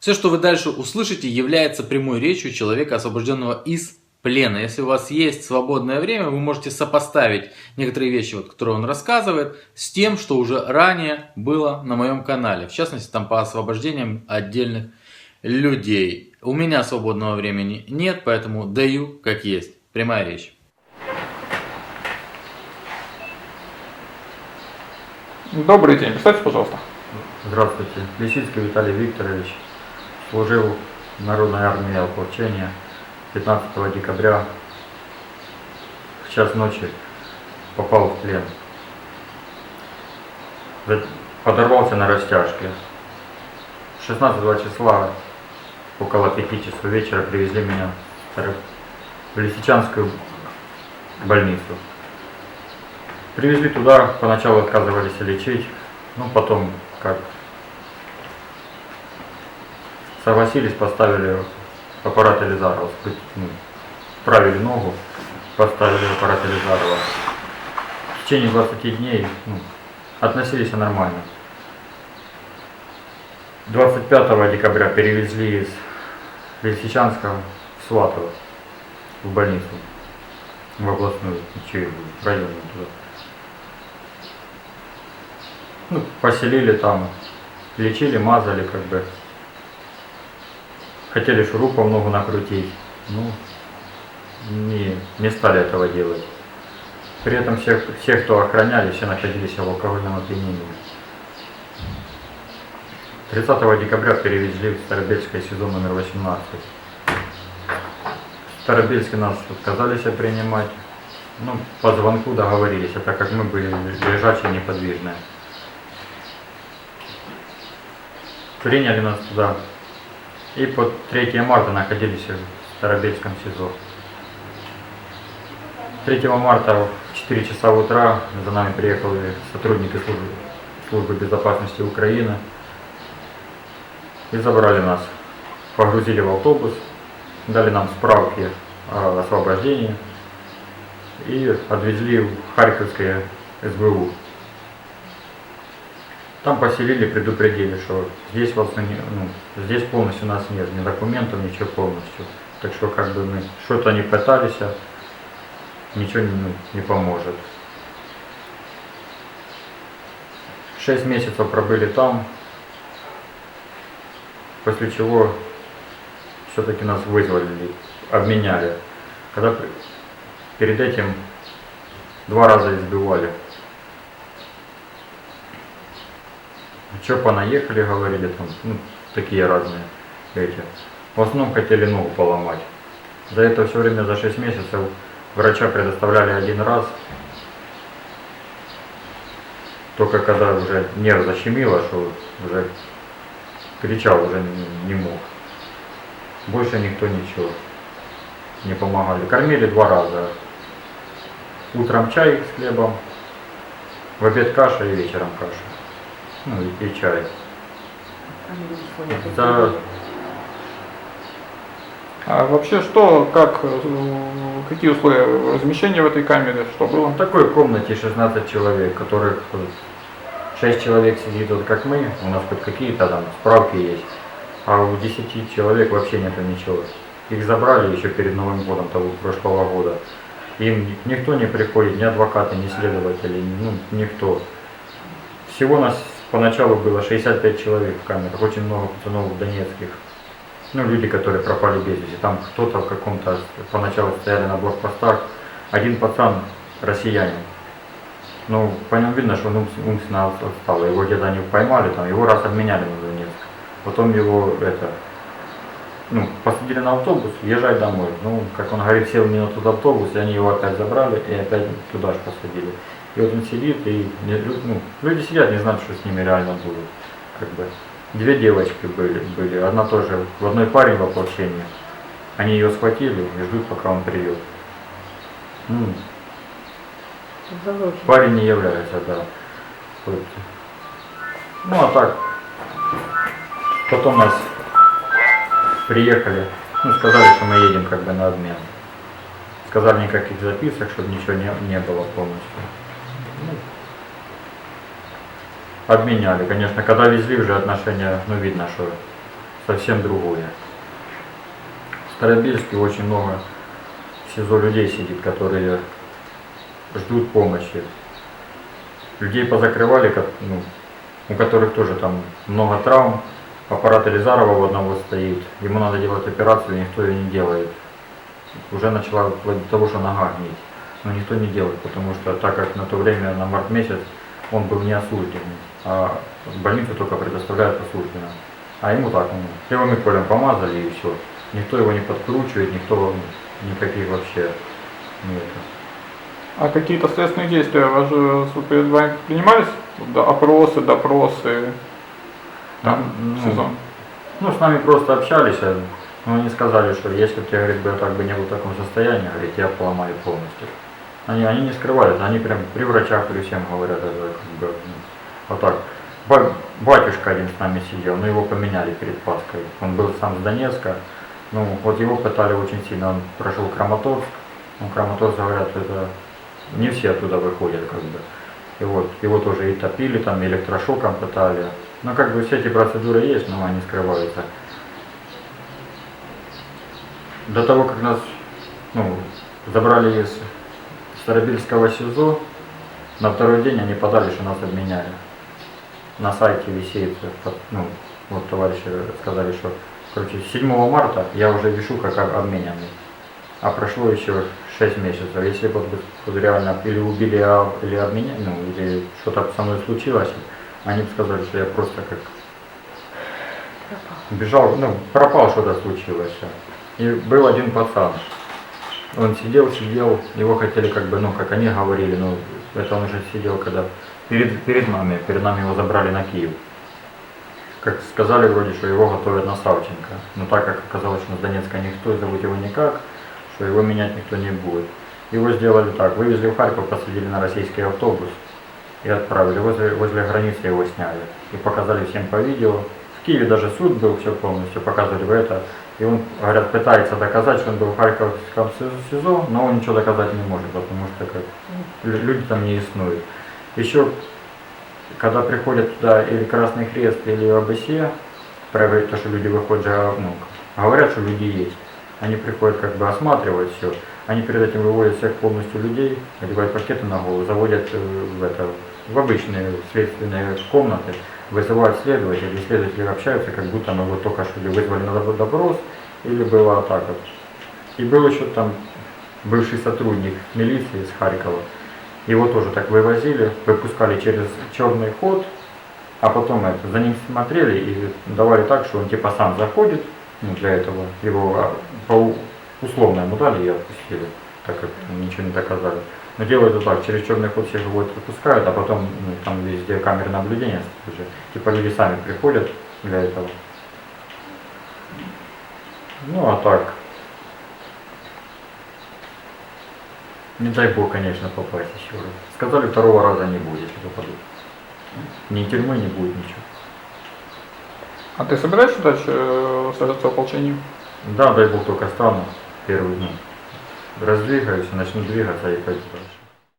Все, что вы дальше услышите, является прямой речью человека, освобожденного из плена. Если у вас есть свободное время, вы можете сопоставить некоторые вещи, которые он рассказывает, с тем, что уже ранее было на моем канале. В частности, там по освобождениям отдельных людей. У меня свободного времени нет, поэтому даю как есть. Прямая речь. Добрый день, представьте, пожалуйста. Здравствуйте, Лисицкий Виталий Викторович, служил в Народной армии ополчения 15 декабря в час ночи попал в плен. Подорвался на растяжке. 16 числа около 5 часов вечера привезли меня в Лисичанскую больницу. Привезли туда, поначалу отказывались лечить, но потом как согласились, поставили аппарат Елизарова, правили ногу, поставили аппарат Елизарова. В течение 20 дней относились нормально. 25 декабря перевезли из Лисичанска в Сватово, в больницу, в областную, в районную туда. Поселили там, лечили, мазали, как бы. Хотели шурупом ногу накрутить, не стали этого делать. При этом все, кто охраняли, все находились в алкогольном опьянении. 30 декабря перевезли в Старобельское СИЗО номер 18. В Старобельске нас отказались принимать. По звонку договорились, так как мы были лежачие, неподвижные. Приняли нас туда. И по 3 марта находились в Старобельском СИЗО. 3 марта в 4 часа утра за нами приехали сотрудники службы безопасности Украины и забрали нас. Погрузили в автобус, дали нам справки о освобождении и отвезли в Харьковское СБУ. Там поселили, предупредили, что здесь здесь полностью у нас нет ни документов, ничего полностью. Так что как бы мы что-то не пытались, ничего не поможет. 6 месяцев пробыли там, после чего все-таки нас вызвали, обменяли. Когда перед этим 2 раза избивали. Че понаехали, говорили, там, такие разные эти. В основном хотели ногу поломать. За это все время, за 6 месяцев, врача предоставляли 1 раз. Только когда уже нерв защемило, что уже кричал, уже не мог. Больше никто ничего не помогали. Кормили 2 раза. Утром чай с хлебом, в обед каша и вечером каша. И чай. А вообще какие условия размещения в этой камере, что было? В такой комнате 16 человек, которых 6 человек сидит вот как мы, у нас хоть какие-то там справки есть, а у 10 человек вообще нету ничего. Их забрали еще перед Новым годом того прошлого года. Им никто не приходит, ни адвокаты, ни следователи, никто. Всего нас поначалу было 65 человек в камерах, очень много пацанов донецких. Люди, которые пропали без вести. Там кто-то в каком-то, поначалу стояли на блокпостах. Один пацан, россиянин. По нему видно, что он умственно отстал. Его где-то они поймали, его раз обменяли на Донецк. Потом его посадили на автобус, езжай домой. Как он говорит, сел не на тот автобус, и они его опять забрали и опять туда же посадили. И вот он сидит, и люди сидят, не знают, что с ними реально будет. 2 девочки были, одна тоже, в одной парень в ополчении. Они ее схватили и ждут, пока он придет. Парень не является, да. А так, потом нас приехали, сказали, что мы едем на обмен. Сказали никаких записок, чтобы ничего не было полностью. Обменяли. Конечно, когда везли, уже отношения, видно, что совсем другое. В Старобельске очень много в СИЗО людей сидит, которые ждут помощи. Людей позакрывали, у которых тоже там много травм. Аппарат Елизарова у одного стоит, ему надо делать операцию, никто ее не делает. Уже начала вплоть до того, что нога гнить, но никто не делает, потому что так как на то время, на март месяц, он был не осужденный, а больницу только предоставляют осужденным. А ему так, левым полем помазали и все. Никто его не подкручивает, никто никаких вообще нет. А какие-то следственные действия у вас же перед вами принимались? Да, опросы, допросы, там, в СИЗО? Ну, с нами просто общались, но они сказали, что если бы я, говорит, бы так бы не был в таком состоянии, говорит, я поломаю полностью. Они не скрывают, они прям при врачах, при всем говорят, это как бы, вот так. Батюшка один с нами сидел, но его поменяли перед Пасхой. Он был сам с Донецка, ну вот его пытали очень сильно, он прошел Краматорск. Ну, Краматорск, говорят, это не все оттуда выходят, как бы. И вот его тоже и топили, там, и электрошоком пытали. Ну, как бы все эти процедуры есть, но они скрываются. До того, как нас забрали из Старобельского СИЗО, на второй день они подали, что нас обменяли. На сайте висит, вот товарищи сказали, что, короче, 7 марта я уже вешу как обмененный. А прошло еще 6 месяцев. Если бы вот реально или убили, или обменяли, или что-то со мной случилось, они бы сказали, что я просто как бежал, пропал, что-то случилось. И был один пацан. Он сидел, его хотели как бы, как они говорили, это он уже сидел, когда перед нами его забрали на Киев. Как сказали вроде, что его готовят на Савченко. Но так как оказалось, что с Донецка никто, зовут его никак, что его менять никто не будет. Его сделали так, вывезли в Харьков, посадили на российский автобус и отправили. Возле границы его сняли. И показали всем по видео. В Киеве даже суд был, все полностью, показывали в это. И он, говорят, пытается доказать, что он был в Харьковском СИЗО, но он ничего доказать не может, потому что люди там не иснуют. Еще, когда приходят туда или Красный Крест, или ОБСЕ, проверить то, что люди выходят, говорят, что люди есть. Они приходят как бы осматривать все. Они перед этим выводят всех полностью людей, одевают пакеты на голову, заводят в обычные следственные комнаты, вызывают следователей, и следователи общаются, как будто мы его только что вызвали на допрос, или было так вот. И был еще там бывший сотрудник милиции из Харькова. Его тоже так вывозили, выпускали через черный ход, а потом за ним смотрели и давали так, что он типа сам заходит, для этого его по условно ему дали и отпустили, так как ничего не доказали. Но делают это так, через черный ход всех вот выпускают, а потом там везде камеры наблюдения уже. Типа люди сами приходят для этого. Ну а так. Не дай бог, конечно, попасть еще раз. Сказали, второго раза не будет, если попадут. Ни тюрьмы не будет, ничего. А ты собираешься дальше сажаться в ополчение? Да, дай бог только стану первый, раздвигаюсь, начну двигаться и пойду.